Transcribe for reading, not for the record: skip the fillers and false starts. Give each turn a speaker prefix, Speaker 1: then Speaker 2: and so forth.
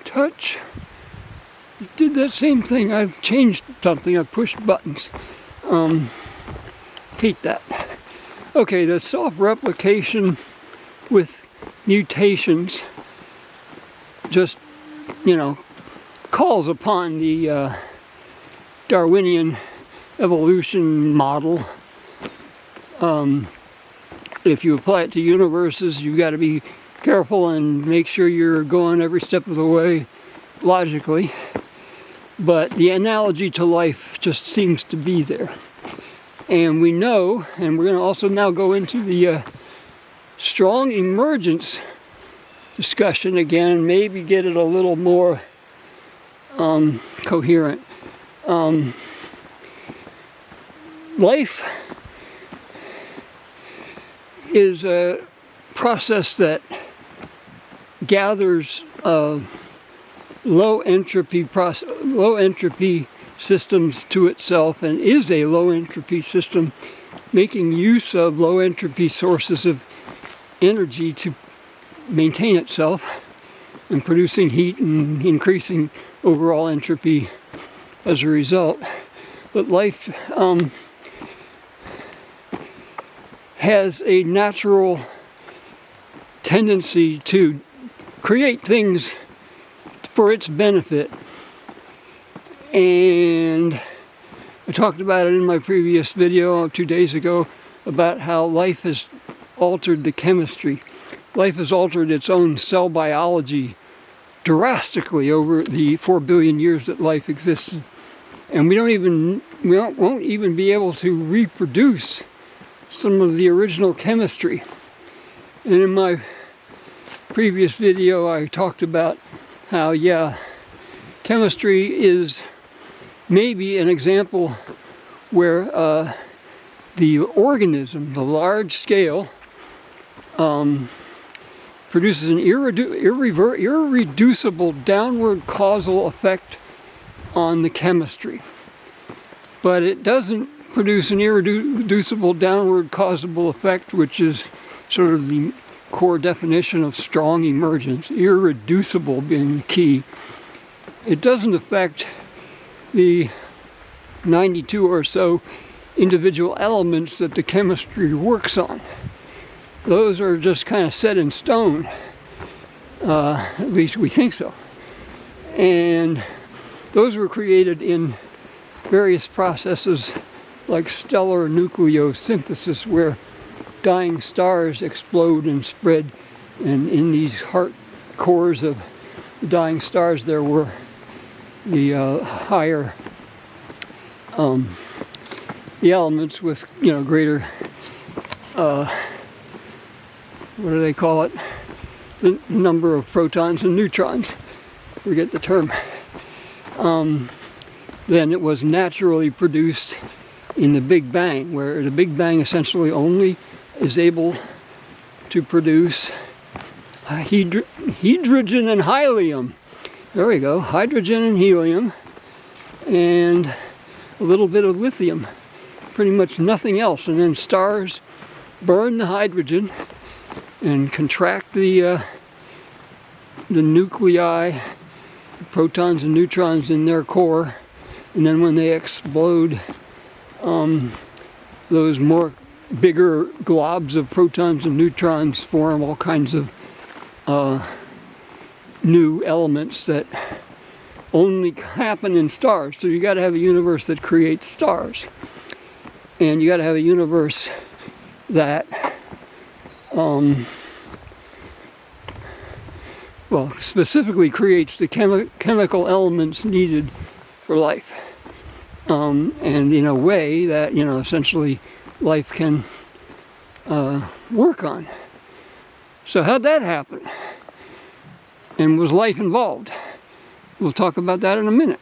Speaker 1: touch. It did that same thing. I've changed something. I've pushed buttons. Hate that. Okay, the self-replication with mutations just, calls upon the Darwinian evolution model. If you apply it to universes, you've got to be careful and make sure you're going every step of the way logically. But the analogy to life just seems to be there. And we know, and we're going to also now go into the strong emergence discussion again, maybe get it a little more coherent. Life is a process that gathers low entropy systems to itself, and is a low entropy system, making use of low entropy sources of energy to maintain itself, and producing heat and increasing overall entropy as a result. But life has a natural tendency to create things for its benefit. And I talked about it in my previous video 2 days ago about how life has altered the chemistry. Life has altered its own cell biology drastically over the 4 billion years that life existed. And we won't even be able to reproduce some of the original chemistry. And in my previous video I talked about how, chemistry is maybe an example where the organism, the large scale, produces an irreducible downward causal effect on the chemistry. But it doesn't produce an irreducible downward causal effect, which is sort of the core definition of strong emergence, irreducible being the key. It doesn't affect the 92 or so individual elements that the chemistry works on. Those are just kind of set in stone, at least we think so. And those were created in various processes like stellar nucleosynthesis, where dying stars explode and spread, and in these heart cores of the dying stars there were the higher the elements with greater what do they call it, the number of protons and neutrons, forget the term, then it was naturally produced in the Big Bang, where the Big Bang essentially only is able to produce hydrogen and helium. There we go, hydrogen and helium, and a little bit of lithium, pretty much nothing else. And then stars burn the hydrogen and contract the nuclei, the protons and neutrons in their core, and then when they explode, those bigger globs of protons and neutrons form all kinds of new elements that only happen in stars. So you got to have a universe that creates stars, and you got to have a universe that specifically creates the chemical elements needed for life, and in a way that essentially life can work on. So how'd that happen? And was life involved? We'll talk about that in a minute.